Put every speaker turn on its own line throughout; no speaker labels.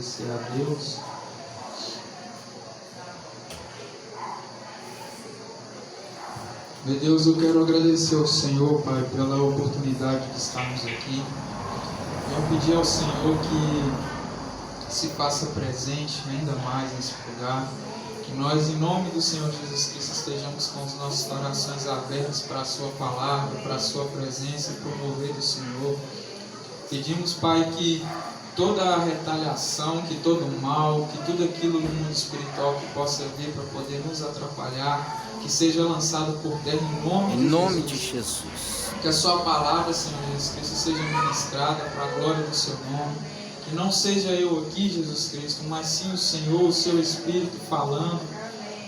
agradecer a Deus. Meu Deus, eu quero agradecer ao Senhor, Pai, pela oportunidade de estarmos aqui. Eu pedi ao Senhor que se faça presente ainda mais nesse lugar. Que nós, em nome do Senhor Jesus Cristo, estejamos com os nossos corações abertos para a Sua palavra, para a Sua presença, para o mover do Senhor. Pedimos, Pai, que toda a retaliação, que todo o mal, que tudo aquilo no mundo espiritual que possa vir para poder nos atrapalhar, que seja lançado por terra em nome de Jesus. Que a Sua palavra, Senhor Jesus Cristo, seja ministrada para a glória do Seu nome. Que não seja eu aqui, Jesus Cristo, mas sim o Senhor, o Seu Espírito falando.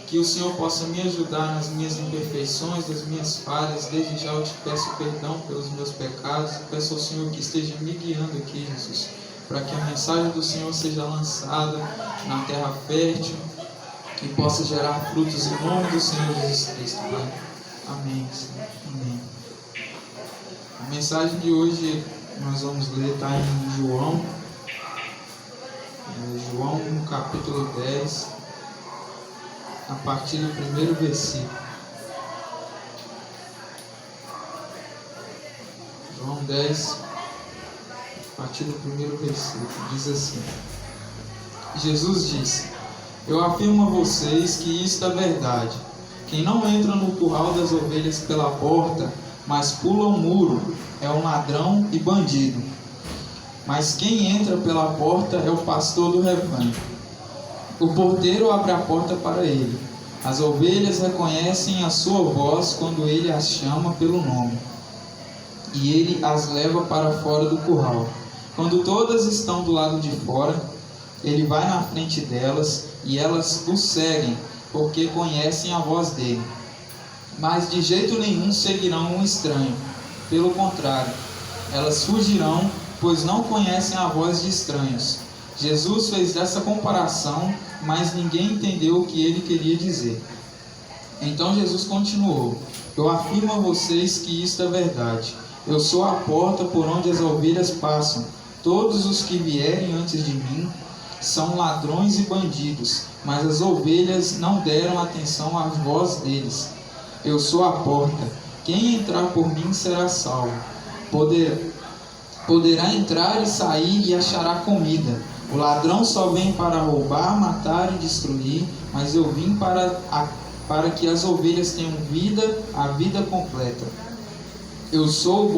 Que o Senhor possa me ajudar nas minhas imperfeições, das minhas falhas. Desde já eu te peço perdão pelos meus pecados. Eu peço ao Senhor que esteja me guiando aqui, Jesus, para que a mensagem do Senhor seja lançada na terra fértil e possa gerar frutos em nome do Senhor Jesus Cristo, Pai. Amém, Senhor. Amém. A mensagem de hoje nós vamos ler, está em João, no capítulo 10, a partir do primeiro versículo. João 10, a partir do primeiro versículo, diz assim: Jesus disse: Eu afirmo a vocês que isto é verdade. Quem não entra no curral das ovelhas pela porta, mas pula o muro, é um ladrão e bandido. Mas quem entra pela porta é o pastor do rebanho. O porteiro abre a porta para ele. As ovelhas reconhecem a sua voz quando ele as chama pelo nome. E ele as leva para fora do curral. Quando todas estão do lado de fora, ele vai na frente delas e elas o seguem, porque conhecem a voz dele. Mas de jeito nenhum seguirão um estranho. Pelo contrário, elas fugirão, pois não conhecem a voz de estranhos. Jesus fez essa comparação, mas ninguém entendeu o que ele queria dizer. Então Jesus continuou: Eu afirmo a vocês que isto é verdade. Eu sou a porta por onde as ovelhas passam. Todos os que vierem antes de mim são ladrões e bandidos, mas as ovelhas não deram atenção à voz deles. Eu sou a porta. Quem entrar por mim será salvo. Poderá entrar e sair e achará comida. O ladrão só vem para roubar, matar e destruir, mas eu vim para que as ovelhas tenham vida, a vida completa. Eu sou o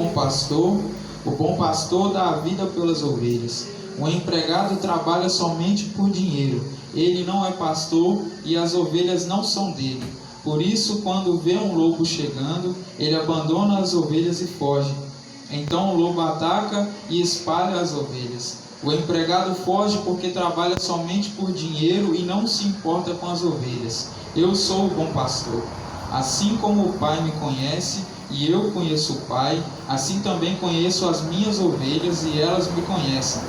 bom pastor dá a vida pelas ovelhas. O empregado trabalha somente por dinheiro. Ele não é pastor e as ovelhas não são dele. Por isso, quando vê um lobo chegando, ele abandona as ovelhas e foge. Então o lobo ataca e espalha as ovelhas. O empregado foge porque trabalha somente por dinheiro e não se importa com as ovelhas. Eu sou o bom pastor. Assim como o Pai me conhece e eu conheço o Pai, assim também conheço as minhas ovelhas e elas me conhecem.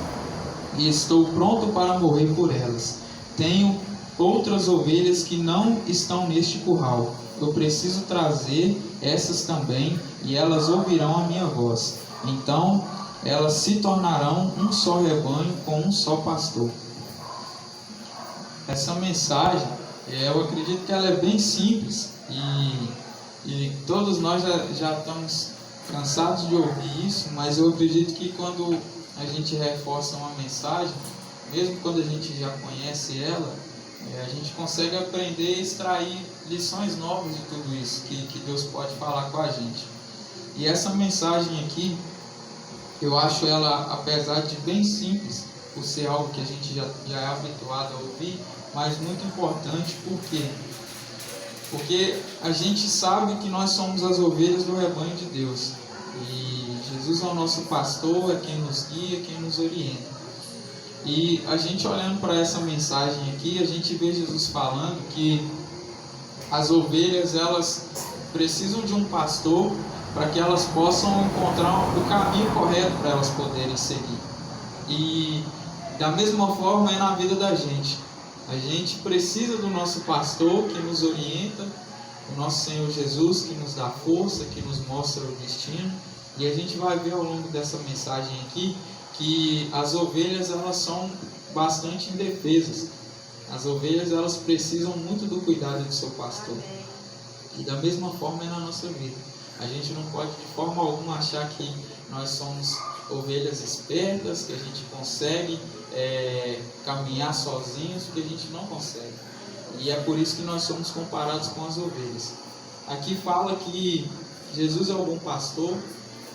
E estou pronto para morrer por elas. Tenho outras ovelhas que não estão neste curral. Eu preciso trazer essas também, e elas ouvirão a minha voz. Então elas se tornarão um só rebanho com um só pastor. Essa mensagem, eu acredito que ela é bem simples, e todos nós já estamos cansados de ouvir isso, mas eu acredito que quando a gente reforça uma mensagem, mesmo quando a gente já conhece ela, a gente consegue aprender e extrair lições novas de tudo isso que Deus pode falar com a gente. E essa mensagem aqui, eu acho ela, apesar de bem simples, por ser algo que a gente já é habituado a ouvir, mas muito importante. Por quê? Porque a gente sabe que nós somos as ovelhas do rebanho de Deus. E Jesus é o nosso pastor, é quem nos guia, quem nos orienta. E a gente olhando para essa mensagem aqui, a gente vê Jesus falando que as ovelhas, elas precisam de um pastor para que elas possam encontrar o caminho correto para elas poderem seguir. E da mesma forma é na vida da gente. A gente precisa do nosso pastor que nos orienta, o nosso Senhor Jesus que nos dá força, que nos mostra o destino. E a gente vai ver ao longo dessa mensagem aqui que as ovelhas, elas são bastante indefesas. As ovelhas, elas precisam muito do cuidado do seu pastor. E da mesma forma é na nossa vida. A gente não pode de forma alguma achar que nós somos ovelhas espertas, que a gente consegue caminhar sozinhos, porque a gente não consegue. E é por isso que nós somos comparados com as ovelhas. Aqui fala que Jesus é o bom pastor,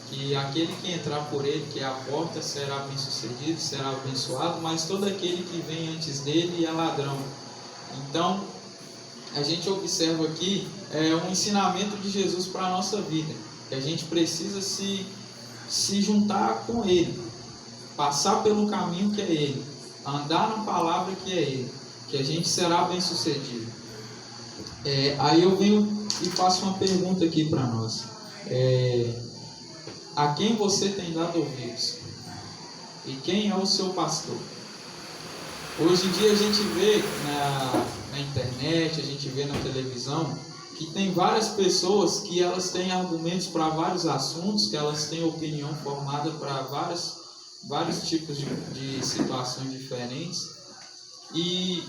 que aquele que entrar por ele, que é a porta, será bem sucedido, será abençoado, mas todo aquele que vem antes dele é ladrão. Então, a gente observa aqui um ensinamento de Jesus para a nossa vida, que a gente precisa se juntar com ele, passar pelo caminho que é ele, andar na palavra que é ele, que a gente será bem sucedido. Aí eu venho e faço uma pergunta aqui para nós. A quem você tem dado ouvidos? E quem é o seu pastor? Hoje em dia a gente vê na internet, a gente vê na televisão, que tem várias pessoas que elas têm argumentos para vários assuntos, que elas têm opinião formada para vários tipos de situações diferentes. E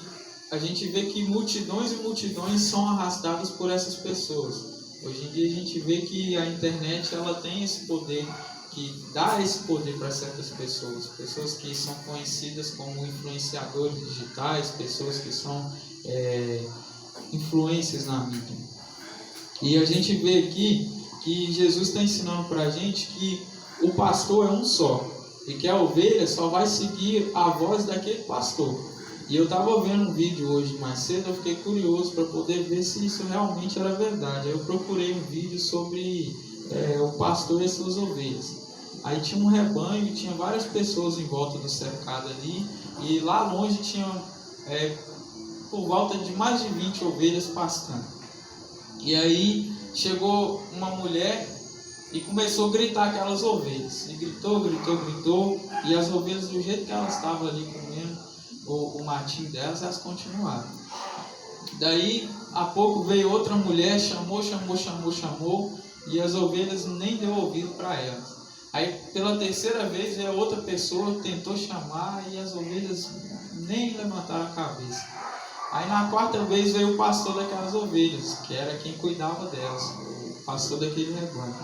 a gente vê que multidões e multidões são arrastadas por essas pessoas. Hoje em dia a gente vê que a internet ela tem esse poder, que dá esse poder para certas pessoas, pessoas que são conhecidas como influenciadores digitais, pessoas que são influências na mídia. E a gente vê aqui que Jesus está ensinando para a gente que o pastor é um só, e que a ovelha só vai seguir a voz daquele pastor. E eu estava vendo um vídeo hoje mais cedo, eu fiquei curioso para poder ver se isso realmente era verdade. Aí eu procurei um vídeo sobre o pastor e as suas ovelhas. Aí tinha um rebanho e tinha várias pessoas em volta do cercado ali, e lá longe tinha por volta de mais de 20 ovelhas pastando. E aí chegou uma mulher e começou a gritar aquelas ovelhas. E gritou, e as ovelhas, do jeito que elas estavam ali comendo o matinho delas, elas continuaram. Daí a pouco veio outra mulher, chamou, e as ovelhas nem deu ouvido para elas. Aí pela terceira vez veio outra pessoa, tentou chamar, e as ovelhas nem levantaram a cabeça. Aí na quarta vez veio o pastor daquelas ovelhas, que era quem cuidava delas, o pastor daquele rebanho.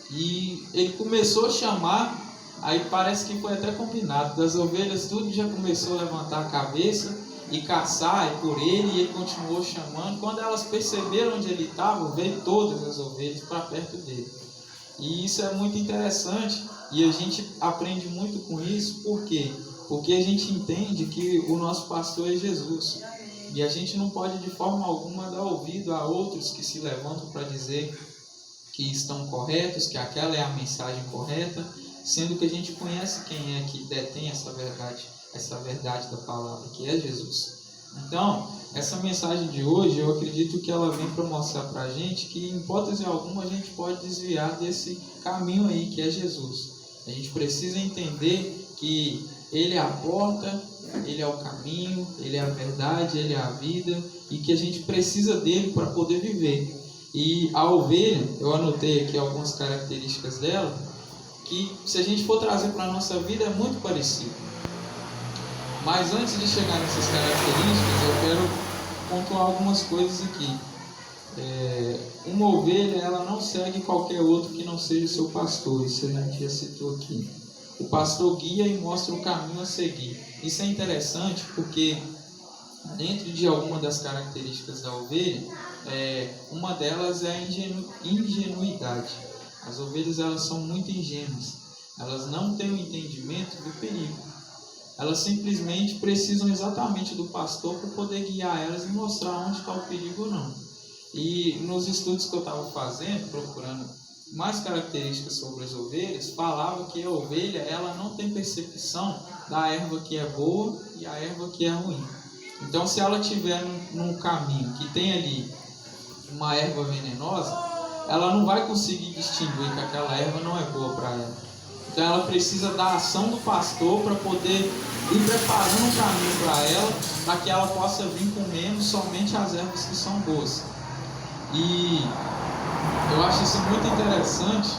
E ele começou a chamar. Aí parece que foi até combinado, das ovelhas tudo já começou a levantar a cabeça e caçar por ele, e ele continuou chamando. Quando elas perceberam onde ele estava, veio todas as ovelhas para perto dele. E isso é muito interessante, e a gente aprende muito com isso. Por quê? Porque a gente entende que o nosso pastor é Jesus, e a gente não pode de forma alguma dar ouvido a outros que se levantam para dizer que estão corretos, que aquela é a mensagem correta, sendo que a gente conhece quem é que detém essa verdade da palavra, que é Jesus. Então, essa mensagem de hoje, eu acredito que ela vem para mostrar para a gente que, em hipótese alguma, a gente pode desviar desse caminho aí, que é Jesus. A gente precisa entender que Ele é a porta, Ele é o caminho, Ele é a verdade, Ele é a vida, e que a gente precisa dele para poder viver. E a ovelha, eu anotei aqui algumas características dela, que se a gente for trazer para a nossa vida é muito parecido. Mas antes de chegar nessas características, eu quero pontuar algumas coisas aqui. Uma ovelha, ela não segue qualquer outro que não seja o seu pastor, isso a gente já citou aqui. O pastor guia e mostra o caminho a seguir. Isso é interessante porque dentro de alguma das características da ovelha, uma delas é a ingenuidade. As ovelhas, elas são muito ingênuas, elas não têm o entendimento do perigo. Elas simplesmente precisam exatamente do pastor para poder guiar elas e mostrar onde está o perigo ou não. E nos estudos que eu estava fazendo, procurando mais características sobre as ovelhas, falava que a ovelha, ela não tem percepção da erva que é boa e a erva que é ruim. Então, se ela estiver num caminho que tem ali uma erva venenosa, ela não vai conseguir distinguir que aquela erva não é boa para ela. Então ela precisa da ação do pastor para poder ir preparando um caminho para ela, para que ela possa vir comendo somente as ervas que são boas. E eu acho isso muito interessante,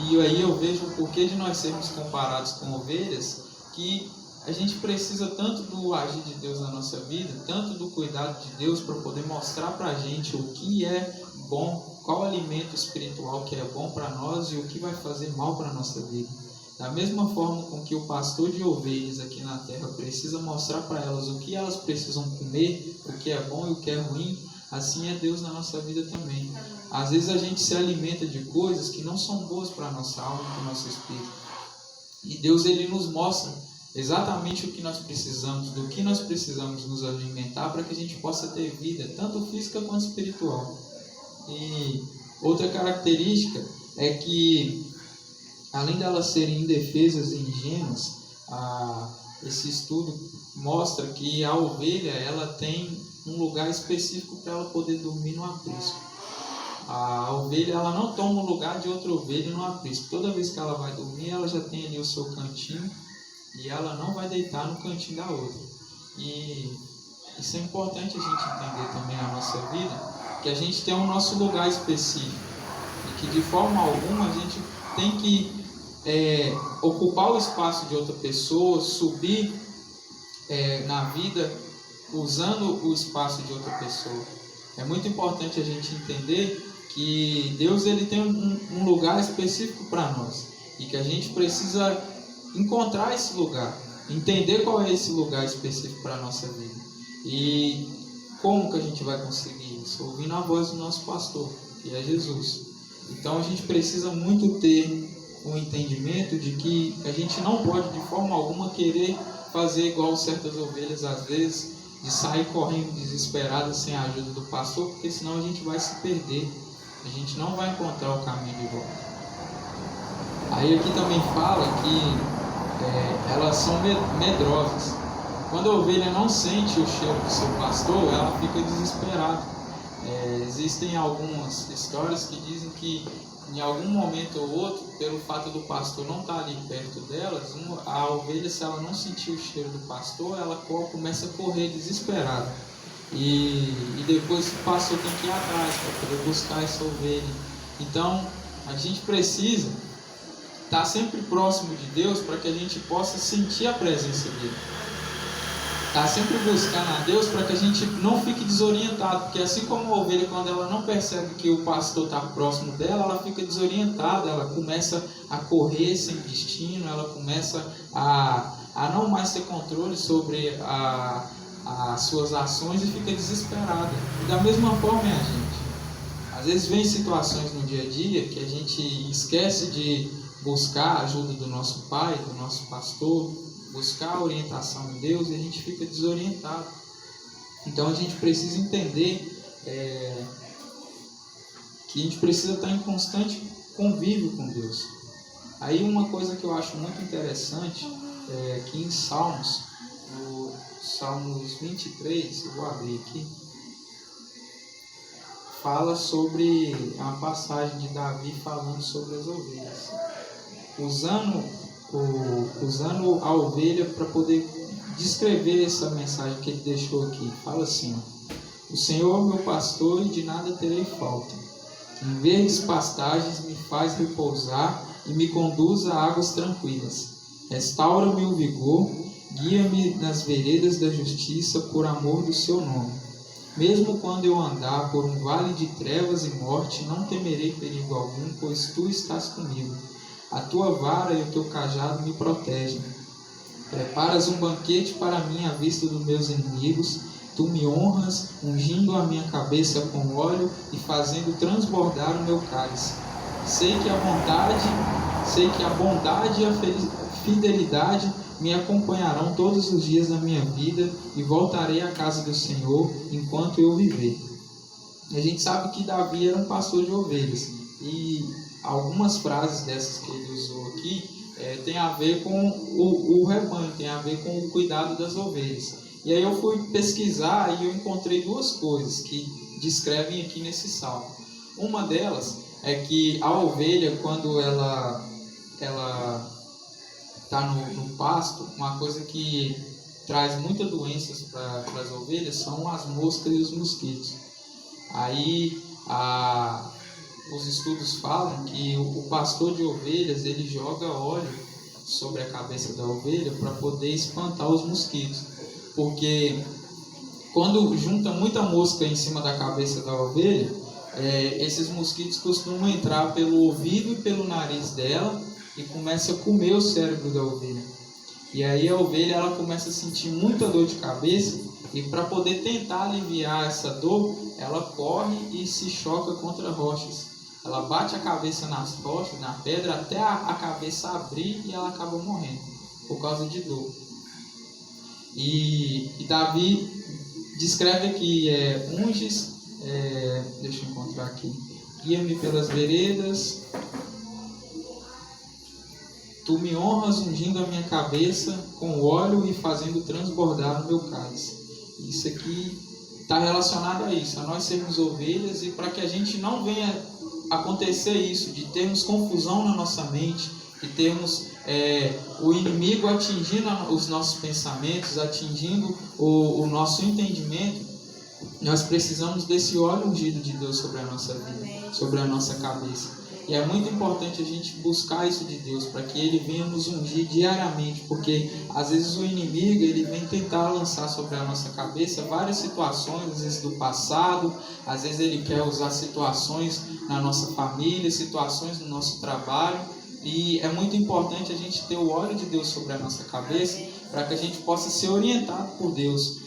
e aí eu vejo o porquê de nós sermos comparados com ovelhas, que a gente precisa tanto do agir de Deus na nossa vida, tanto do cuidado de Deus para poder mostrar para a gente o que é bom, qual alimento espiritual que é bom para nós e o que vai fazer mal para a nossa vida. Da mesma forma com que o pastor de ovelhas aqui na terra precisa mostrar para elas o que elas precisam comer, o que é bom e o que é ruim, assim é Deus na nossa vida também. Às vezes a gente se alimenta de coisas que não são boas para a nossa alma e para o nosso espírito. E Deus, ele nos mostra exatamente o que nós precisamos, do que nós precisamos nos alimentar para que a gente possa ter vida, tanto física quanto espiritual. E outra característica é que, além delas serem indefesas e ingênuas, esse estudo mostra que a ovelha, ela tem um lugar específico para ela poder dormir no aprisco. A ovelha, ela não toma o lugar de outra ovelha no aprisco. Toda vez que ela vai dormir, ela já tem ali o seu cantinho e ela não vai deitar no cantinho da outra. E isso é importante a gente entender também na nossa vida, que a gente tem o nosso lugar específico e que de forma alguma a gente tem que ocupar o espaço de outra pessoa, subir na vida usando o espaço de outra pessoa. É muito importante a gente entender que Deus, ele tem um lugar específico para nós e que a gente precisa encontrar esse lugar, entender qual é esse lugar específico para a nossa vida. E como que a gente vai conseguir isso? Ouvindo a voz do nosso pastor, que é Jesus. Então a gente precisa muito ter um entendimento de que a gente não pode de forma alguma querer fazer igual certas ovelhas às vezes, de sair correndo desesperada sem a ajuda do pastor, porque senão a gente vai se perder, a gente não vai encontrar o caminho de volta. Aí aqui também fala que elas são medrosas. Quando a ovelha não sente o cheiro do seu pastor, ela fica desesperada. Existem algumas histórias que dizem que em algum momento ou outro, pelo fato do pastor não estar ali perto delas, a ovelha, se ela não sentir o cheiro do pastor, ela começa a correr desesperada. E depois o pastor tem que ir atrás para poder buscar essa ovelha. Então, a gente precisa estar sempre próximo de Deus para que a gente possa sentir a presença dele. Está sempre buscando a Deus para que a gente não fique desorientado, porque assim como a ovelha, quando ela não percebe que o pastor está próximo dela, ela fica desorientada, ela começa a correr sem destino, ela começa a não mais ter controle sobre as suas ações e fica desesperada. E da mesma forma é a gente. Às vezes vem situações no dia a dia que a gente esquece de buscar a ajuda do nosso pai, do nosso pastor, buscar a orientação em Deus e a gente fica desorientado. Então a gente precisa entender que a gente precisa estar em constante convívio com Deus. Aí uma coisa que eu acho muito interessante é que em Salmos, no Salmos 23, eu vou abrir aqui, fala sobre uma passagem de Davi falando sobre as ovelhas, usando a ovelha para poder descrever essa mensagem que ele deixou aqui. Fala assim: o Senhor é meu pastor e de nada terei falta. Em verdes pastagens me faz repousar e me conduz a águas tranquilas. Restaura-me o vigor, guia-me nas veredas da justiça por amor do seu nome. Mesmo quando eu andar por um vale de trevas e morte, não temerei perigo algum, pois tu estás comigo. A tua vara e o teu cajado me protegem. Preparas um banquete para mim à vista dos meus inimigos. Tu me honras, ungindo a minha cabeça com óleo e fazendo transbordar o meu cálice. Sei que a bondade e a fidelidade me acompanharão todos os dias da minha vida e voltarei à casa do Senhor enquanto eu viver. A gente sabe que Davi era um pastor de ovelhas e algumas frases dessas que ele usou aqui tem a ver com o rebanho, tem a ver com o cuidado das ovelhas. E aí eu fui pesquisar e eu encontrei duas coisas que descrevem aqui nesse salmo. Uma delas é que a ovelha, quando ela está no pasto, uma coisa que traz muitas doenças para as ovelhas são as moscas e os mosquitos. Aí os estudos falam que o pastor de ovelhas ele joga óleo sobre a cabeça da ovelha para poder espantar os mosquitos. Porque quando junta muita mosca em cima da cabeça da ovelha, esses mosquitos costumam entrar pelo ouvido e pelo nariz dela e começa a comer o cérebro da ovelha. E aí a ovelha ela começa a sentir muita dor de cabeça, e para poder tentar aliviar essa dor, ela corre e se choca contra rochas. Ela bate a cabeça nas rochas, na pedra, até a cabeça abrir e ela acaba morrendo por causa de dor. E Davi descreve aqui, unges, deixa eu encontrar aqui, guia-me pelas veredas, tu me honras ungindo a minha cabeça com óleo e fazendo transbordar o meu cálice. Isso aqui está relacionado a isso, a nós sermos ovelhas, e para que a gente não venha acontecer isso, de termos confusão na nossa mente, de termos o inimigo atingindo os nossos pensamentos, atingindo o nosso entendimento, nós precisamos desse óleo ungido de Deus sobre a nossa vida, sobre a nossa cabeça. E é muito importante a gente buscar isso de Deus, para que Ele venha nos ungir diariamente, porque às vezes o inimigo ele vem tentar lançar sobre a nossa cabeça várias situações, às vezes do passado, às vezes ele quer usar situações na nossa família, situações no nosso trabalho, e é muito importante a gente ter o óleo de Deus sobre a nossa cabeça, para que a gente possa ser orientado por Deus.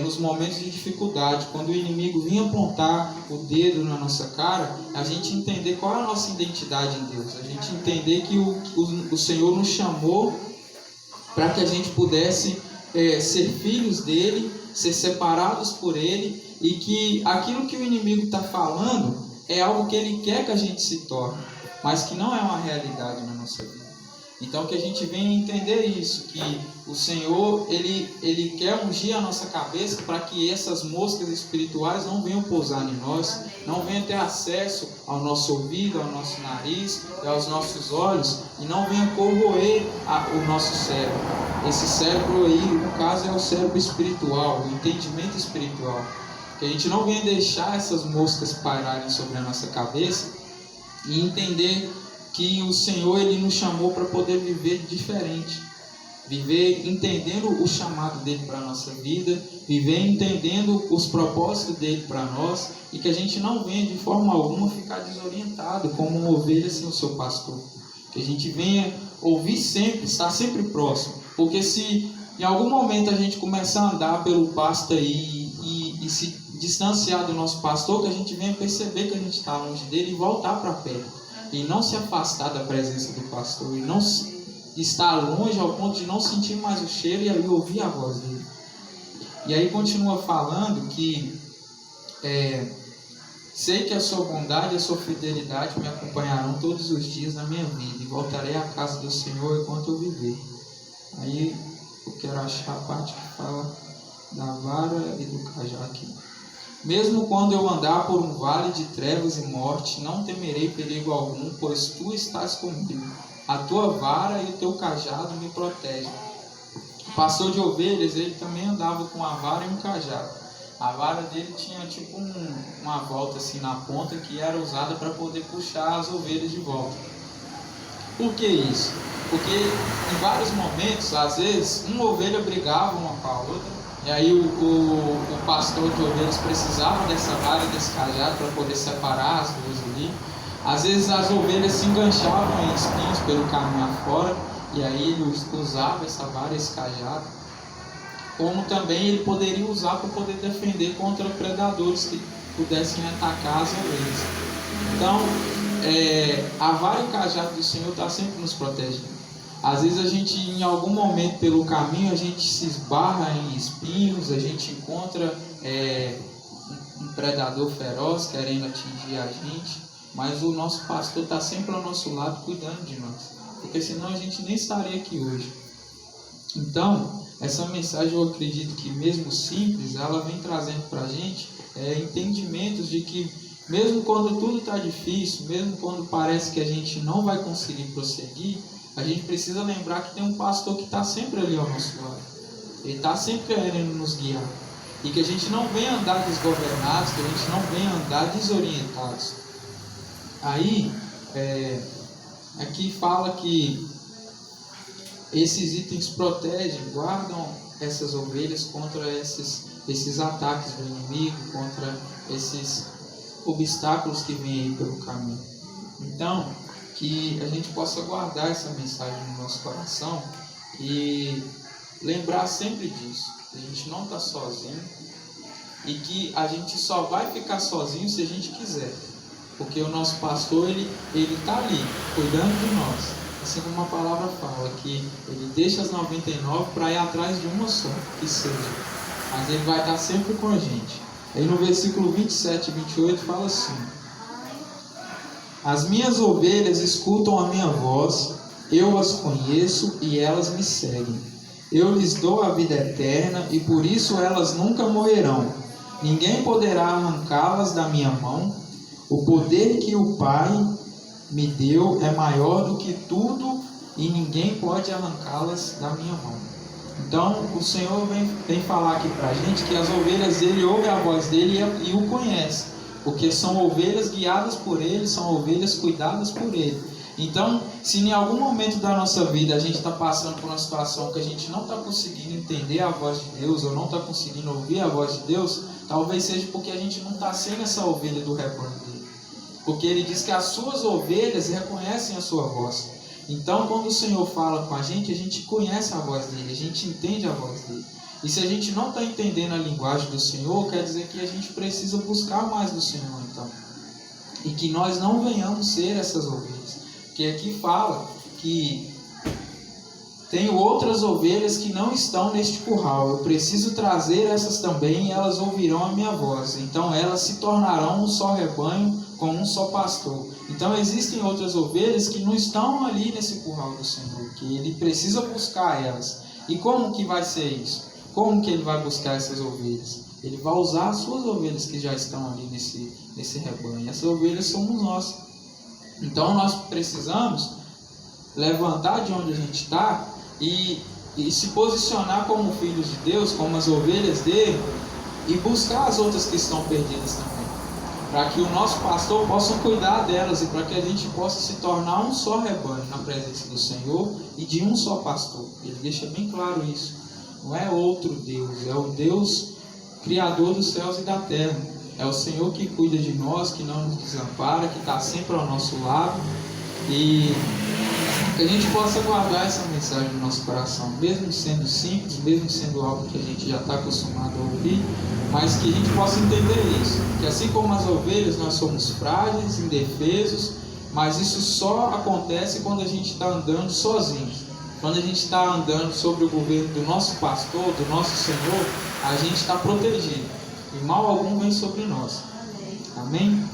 Nos momentos de dificuldade, quando o inimigo vinha apontar o dedo na nossa cara, a gente entender qual é a nossa identidade em Deus, a gente entender que o Senhor nos chamou para que a gente pudesse ser filhos dele, ser separados por ele, e que aquilo que o inimigo está falando é algo que ele quer que a gente se torne, mas que não é uma realidade na nossa vida. Então que a gente venha entender isso, que o Senhor ele quer ungir a nossa cabeça para que essas moscas espirituais não venham pousar em nós, não venham ter acesso ao nosso ouvido, ao nosso nariz e aos nossos olhos, e não venham corroer o nosso cérebro. Esse cérebro aí, no caso, é o cérebro espiritual, o entendimento espiritual. Que a gente não venha deixar essas moscas pairarem sobre a nossa cabeça e entender que o Senhor ele nos chamou para poder viver diferente, viver entendendo o chamado dele para a nossa vida, viver entendendo os propósitos dele para nós, e que a gente não venha de forma alguma ficar desorientado como uma ovelha sem o seu pastor. Que a gente venha ouvir sempre, estar sempre próximo, porque se em algum momento a gente começar a andar pelo pasto aí e se distanciar do nosso pastor, que a gente venha perceber que a gente está longe dele e voltar para perto. E não se afastar da presença do pastor, e não estar longe ao ponto de não sentir mais o cheiro e aí ouvir a voz dele. E aí continua falando que sei que a sua bondade e a sua fidelidade me acompanharão todos os dias da minha vida, e voltarei à casa do Senhor enquanto eu viver. Aí eu quero achar a parte que fala da vara e do cajado aqui. Mesmo quando eu andar por um vale de trevas e morte, não temerei perigo algum, pois tu estás comigo. A tua vara e o teu cajado me protegem. O pastor de ovelhas, ele também andava com a vara e um cajado. A vara dele tinha tipo uma volta assim na ponta, que era usada para poder puxar as ovelhas de volta. Por que isso? Porque em vários momentos, às vezes, uma ovelha brigava uma com a outra, e aí o pastor de ovelhas precisava dessa vara, desse cajado, para poder separar as duas ali. Às vezes as ovelhas se enganchavam em espinhos pelo caminho afora, e aí ele usava essa vara, esse cajado. Como também ele poderia usar para poder defender contra predadores que pudessem atacar as ovelhas. Então, a vara e o cajado do Senhor está sempre nos protegendo. Às vezes a gente, em algum momento pelo caminho, a gente se esbarra em espinhos, a gente encontra um predador feroz querendo atingir a gente, mas o nosso pastor está sempre ao nosso lado cuidando de nós, porque senão a gente nem estaria aqui hoje. Então, essa mensagem eu acredito que, mesmo simples, ela vem trazendo para a gente entendimentos de que, mesmo quando tudo está difícil, mesmo quando parece que a gente não vai conseguir prosseguir, a gente precisa lembrar que tem um pastor que está sempre ali ao nosso lado. Ele está sempre querendo nos guiar. E que a gente não venha andar desgovernados, que a gente não venha andar desorientados. Aí, aqui fala que esses itens protegem, guardam essas ovelhas contra esses ataques do inimigo, contra esses obstáculos que vêm aí pelo caminho. Então, que a gente possa guardar essa mensagem no nosso coração e lembrar sempre disso, que a gente não está sozinho e que a gente só vai ficar sozinho se a gente quiser, porque o nosso pastor ele está ali cuidando de nós, assim como a palavra fala, que ele deixa as 99 para ir atrás de uma só, que seja, mas ele vai estar sempre com a gente. Aí no versículo 27 e 28 fala assim: as minhas ovelhas escutam a minha voz, eu as conheço e elas me seguem. Eu lhes dou a vida eterna e por isso elas nunca morrerão. Ninguém poderá arrancá-las da minha mão. O poder que o Pai me deu é maior do que tudo e ninguém pode arrancá-las da minha mão. Então o Senhor vem falar aqui para a gente que as ovelhas dele ouvem a voz dele e o conhecem, porque são ovelhas guiadas por ele, são ovelhas cuidadas por ele. Então, se em algum momento da nossa vida a gente está passando por uma situação que a gente não está conseguindo entender a voz de Deus, ou não está conseguindo ouvir a voz de Deus, talvez seja porque a gente não está sendo essa ovelha do rebanho dele. Porque ele diz que as suas ovelhas reconhecem a sua voz. Então, quando o Senhor fala com a gente conhece a voz dele, a gente entende a voz dele. E se a gente não está entendendo a linguagem do Senhor, quer dizer que a gente precisa buscar mais do Senhor, então. E que nós não venhamos ser essas ovelhas. Porque aqui fala que tenho outras ovelhas que não estão neste curral. Eu preciso trazer essas também e elas ouvirão a minha voz. Então elas se tornarão um só rebanho com um só pastor. Então existem outras ovelhas que não estão ali nesse curral do Senhor, que ele precisa buscar elas. E como que vai ser isso? Como que ele vai buscar essas ovelhas? Ele vai usar as suas ovelhas que já estão ali nesse rebanho. Essas ovelhas somos nós. Então nós precisamos levantar de onde a gente está e se posicionar como filhos de Deus, como as ovelhas dele, e buscar as outras que estão perdidas também, para que o nosso pastor possa cuidar delas e para que a gente possa se tornar um só rebanho na presença do Senhor e de um só pastor. Ele deixa bem claro isso. Não é outro Deus, é o Deus Criador dos céus e da terra. É o Senhor que cuida de nós, que não nos desampara, que está sempre ao nosso lado. E que a gente possa guardar essa mensagem no nosso coração, mesmo sendo simples, mesmo sendo algo que a gente já está acostumado a ouvir, mas que a gente possa entender isso, que assim como as ovelhas nós somos frágeis, indefesos, mas isso só acontece quando a gente está andando sozinho. Quando a gente está andando sobre o governo do nosso pastor, do nosso Senhor, a gente está protegido e mal algum vem sobre nós. Amém?